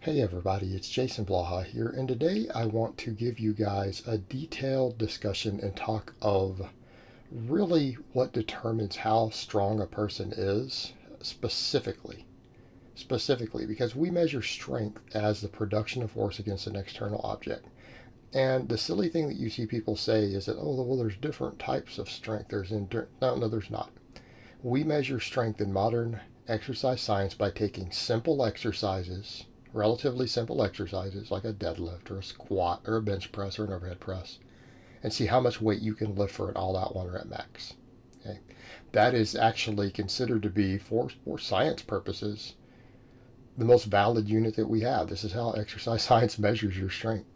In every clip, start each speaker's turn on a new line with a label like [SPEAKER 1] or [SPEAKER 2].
[SPEAKER 1] Hey everybody, it's Jason Blaha here, and today I want to give you guys a detailed discussion and talk of really what determines how strong a person is specifically. Specifically, because we measure strength as the production of force against an external object. And the silly thing that you see people say is that, oh, well, there's different types of strength. No, there's not. We measure strength in modern exercise science by taking simple exercises, relatively simple exercises like a deadlift or a squat or a bench press or an overhead press, and see how much weight you can lift for an all-out 1 rep max. Okay, that is actually considered to be, for science purposes, the most valid unit that we have. This is how exercise science measures your strength.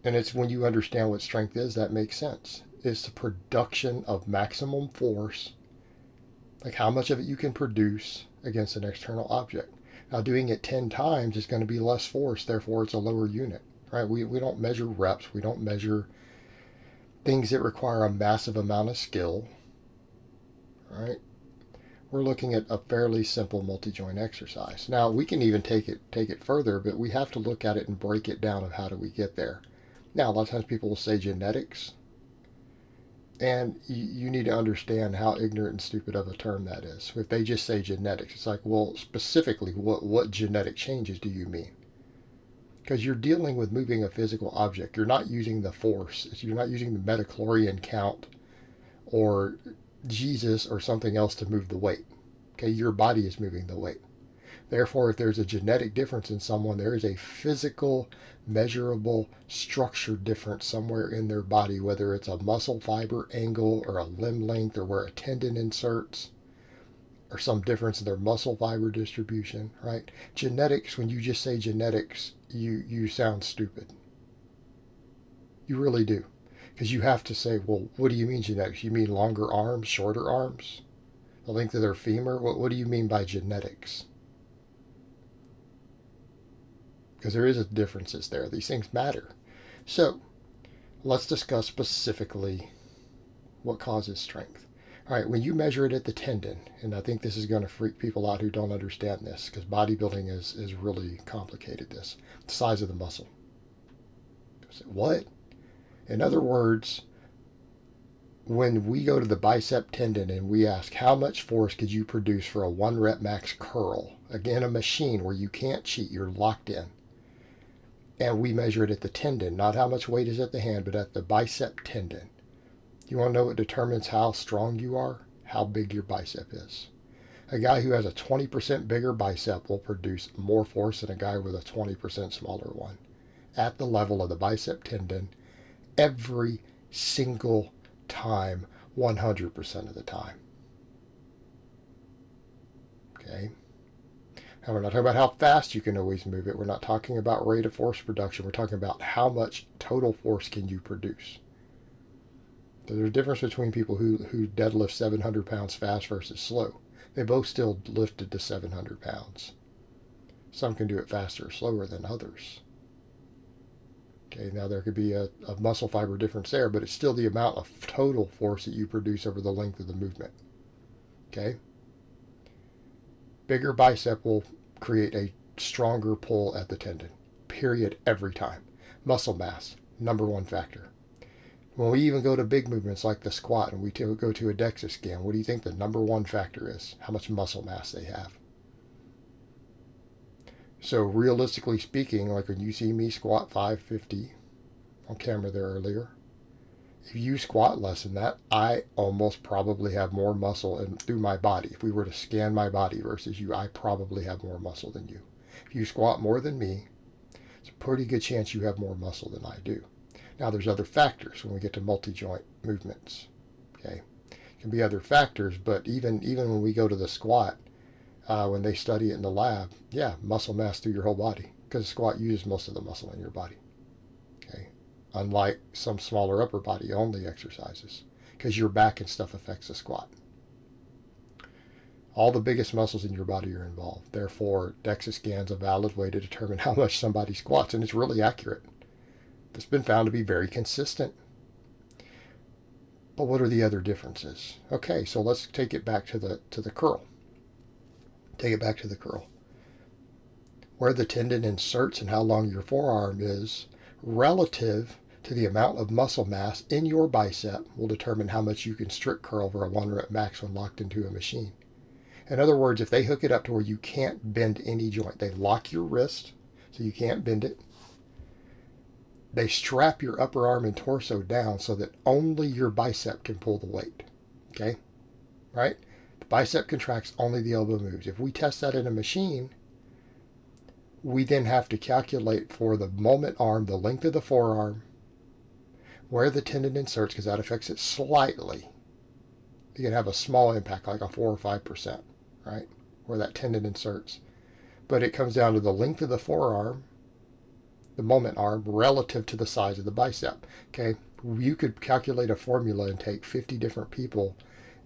[SPEAKER 1] And it's when you understand what strength is that makes sense. It's the production of maximum force, like how much of it you can produce against an external object. Now, doing it 10 times is going to be less force, therefore it's a lower unit, right? We don't measure reps. We don't measure things that require a massive amount of skill, right? We're looking at a fairly simple multi-joint exercise. Now, we can even take it further, but we have to look at it and break it down of how do we get there. Now, a lot of times people will say genetics, and you need to understand how ignorant and stupid of a term that is. If they just say genetics, it's like, well, specifically, what genetic changes do you mean? Because you're dealing with moving a physical object. You're not using the force. You're not using the metachlorian count or Jesus or something else to move the weight. Okay, your body is moving the weight. Therefore, if there's a genetic difference in someone, there is a physical, measurable structure difference somewhere in their body, whether it's a muscle fiber angle or a limb length or where a tendon inserts or some difference in their muscle fiber distribution, right? Genetics, when you just say genetics, you sound stupid. You really do. Because you have to say, well, what do you mean genetics? You mean longer arms, shorter arms? The length of their femur? What do you mean by genetics? Because there is a differences there. These things matter. So let's discuss specifically what causes strength. All right, when you measure it at the tendon, and I think this is going to freak people out who don't understand this, because bodybuilding is really complicated. The size of the muscle. What? In other words, when we go to the bicep tendon and we ask how much force could you produce for a 1 rep max curl, again, a machine where you can't cheat, you're locked in. And we measure it at the tendon, not how much weight is at the hand, but at the bicep tendon. You want to know what determines how strong you are? How big your bicep is. A guy who has a 20% bigger bicep will produce more force than a guy with a 20% smaller one at the level of the bicep tendon every single time, 100% of the time. Okay? Now, we're not talking about how fast you can always move it. We're not talking about rate of force production. We're talking about how much total force can you produce. So there's a difference between people who deadlift 700 pounds fast versus slow. They both still lifted to 700 pounds. Some can do it faster or slower than others. Okay, now there could be a muscle fiber difference there, but it's still the amount of total force that you produce over the length of the movement. Okay? Bigger bicep will create a stronger pull at the tendon. Period. Every time. Muscle mass, number one factor. When we even go to big movements like the squat and we go to a DEXA scan, what do you think the number one factor is? How much muscle mass they have. So realistically speaking, like when you see me squat 550 on camera there earlier, if you squat less than that, I almost probably have more muscle through my body. If we were to scan my body versus you, I probably have more muscle than you. If you squat more than me, it's a pretty good chance you have more muscle than I do. Now, there's other factors when we get to multi-joint movements. Okay, it can be other factors, but even when we go to the squat, when they study it in the lab, yeah, muscle mass through your whole body, because the squat uses most of the muscle in your body. Okay, unlike some smaller upper body only exercises, because your back and stuff affects the squat. All the biggest muscles in your body are involved. Therefore, DEXA scan's a valid way to determine how much somebody squats, and it's really accurate. It's been found to be very consistent. But what are the other differences? Okay, so let's take it back to the curl. Take it back to the curl. where the tendon inserts and how long your forearm is relative to the amount of muscle mass in your bicep will determine how much you can strict curl for a 1 rep max when locked into a machine. In other words, if they hook it up to where you can't bend any joint, they lock your wrist so you can't bend it. They strap your upper arm and torso down so that only your bicep can pull the weight. Okay? Right? The bicep contracts, only the elbow moves. If we test that in a machine, we then have to calculate for the moment arm, the length of the forearm, where the tendon inserts, because that affects it slightly. You can have a small impact, like a 4 or 5%, right? Where that tendon inserts. But it comes down to the length of the forearm, the moment arm, relative to the size of the bicep. Okay? You could calculate a formula and take 50 different people,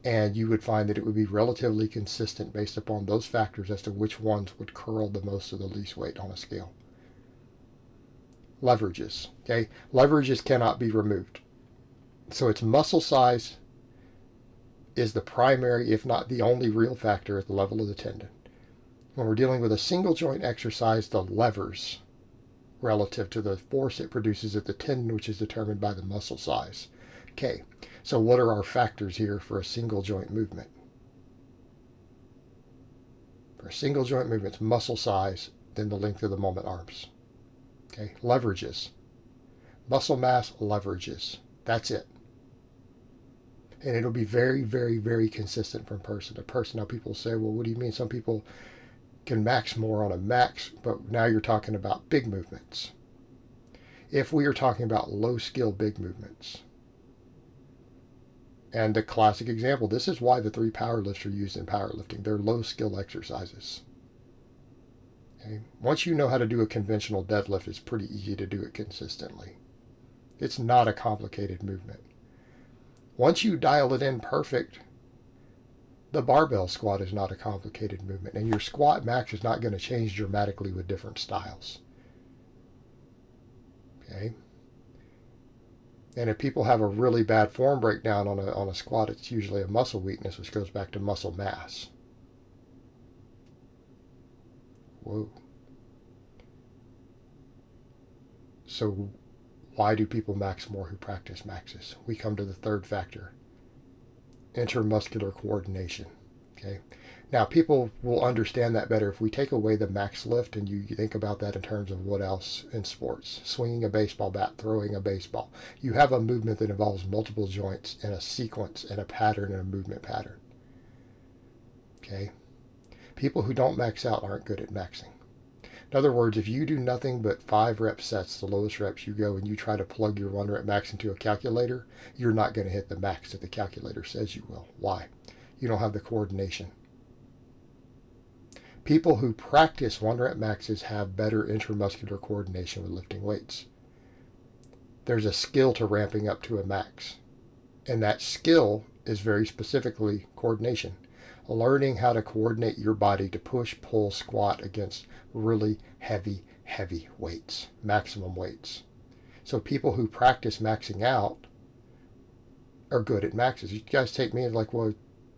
[SPEAKER 1] and you would find that it would be relatively consistent based upon those factors as to which ones would curl the most or the least weight on a scale. Leverages. Okay? Leverages cannot be removed. So it's muscle size is the primary, if not the only real factor at the level of the tendon. When we're dealing with a single joint exercise, the levers relative to the force it produces at the tendon, which is determined by the muscle size. Okay, so what are our factors here for a single joint movement? For a single joint movement, it's muscle size, then the length of the moment arms. Okay, leverages. Muscle mass, leverages. That's it. And it'll be very, very, very consistent from person to person. Now people say, well, what do you mean? Some people can max more on a max, but now you're talking about big movements. If we are talking about low skill big movements, and the classic example, this is why the 3 power lifts are used in powerlifting. They're low skill exercises. Okay? Once you know how to do a conventional deadlift, it's pretty easy to do it consistently. It's not a complicated movement. Once you dial it in perfect, the barbell squat is not a complicated movement, and your squat max is not going to change dramatically with different styles. Okay? And if people have a really bad form breakdown on a squat, it's usually a muscle weakness, which goes back to muscle mass. Whoa. So why do people max more who practice maxes? We come to the third factor, intermuscular coordination. Okay. Now people will understand that better if we take away the max lift and you think about that in terms of what else in sports. Swinging a baseball bat, throwing a baseball. You have a movement that involves multiple joints and a sequence and a pattern and a movement pattern. Okay. People who don't max out aren't good at maxing. In other words, if you do nothing but 5 rep sets, the lowest reps you go, and you try to plug your 1 rep max into a calculator, you're not going to hit the max that the calculator says you will. Why? You don't have the coordination. People who practice 1 rep maxes have better intramuscular coordination with lifting weights. There's a skill to ramping up to a max, and that skill is very specifically coordination. Learning how to coordinate your body to push, pull, squat against really heavy weights, maximum weights. So people who practice maxing out are good at maxes. You guys take me and like, well,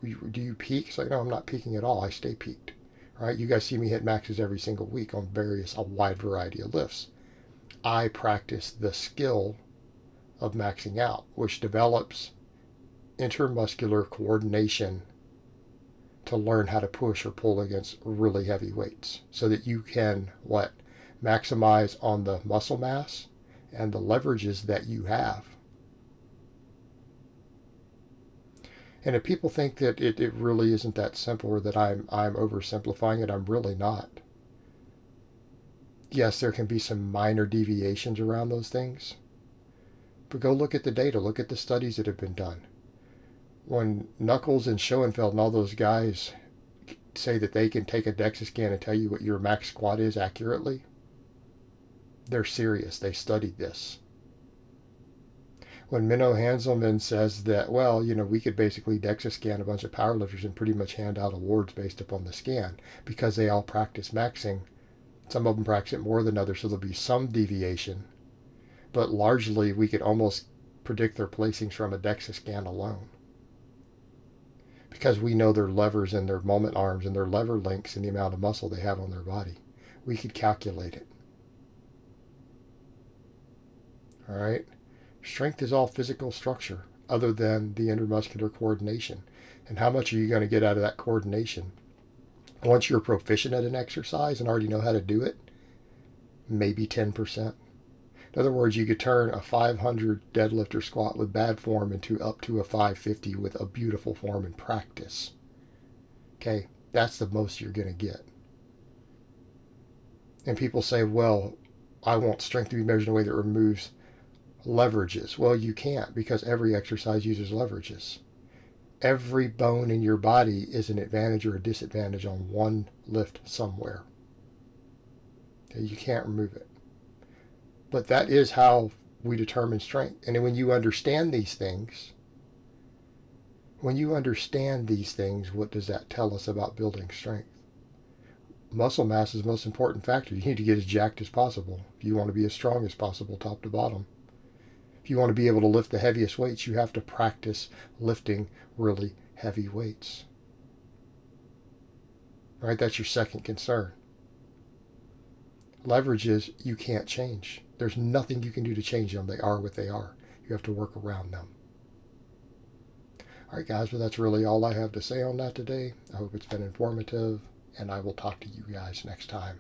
[SPEAKER 1] do you peak? It's like, no, I'm not peaking at all. I stay peaked. Right? You guys see me hit maxes every single week on a wide variety of lifts. I practice the skill of maxing out, which develops intermuscular coordination to learn how to push or pull against really heavy weights so that you can maximize on the muscle mass and the leverages that you have. And if people think that it really isn't that simple or that I'm oversimplifying it, I'm really not. Yes, there can be some minor deviations around those things, but go look at the data, look at the studies that have been done. When Knuckles and Schoenfeld and all those guys say that they can take a DEXA scan and tell you what your max squat is accurately, they're serious. They studied this. When Menno Hanselman says that, well, we could basically DEXA scan a bunch of powerlifters and pretty much hand out awards based upon the scan because they all practice maxing. Some of them practice it more than others, so there'll be some deviation. But largely, we could almost predict their placings from a DEXA scan alone, because we know their levers and their moment arms and their lever links and the amount of muscle they have on their body. we could calculate it. All right? Strength is all physical structure other than the intermuscular coordination. And how much are you going to get out of that coordination? Once you're proficient at an exercise and already know how to do it, maybe 10%. In other words, you could turn a 500 deadlift or squat with bad form into up to a 550 with a beautiful form in practice. Okay, that's the most you're going to get. And people say, well, I want strength to be measured in a way that removes leverages. Well, you can't, because every exercise uses leverages. Every bone in your body is an advantage or a disadvantage on one lift somewhere. Okay, you can't remove it. But that is how we determine strength. And when you understand these things, what does that tell us about building strength? Muscle mass is the most important factor. You need to get as jacked as possible if you want to be as strong as possible, top to bottom. If you want to be able to lift the heaviest weights, you have to practice lifting really heavy weights. All right, that's your second concern. Leverages you can't change. There's nothing you can do to change them. They are what they are. You have to work around them. All right, guys, well, that's really all I have to say on that today. I hope it's been informative, and I will talk to you guys next time.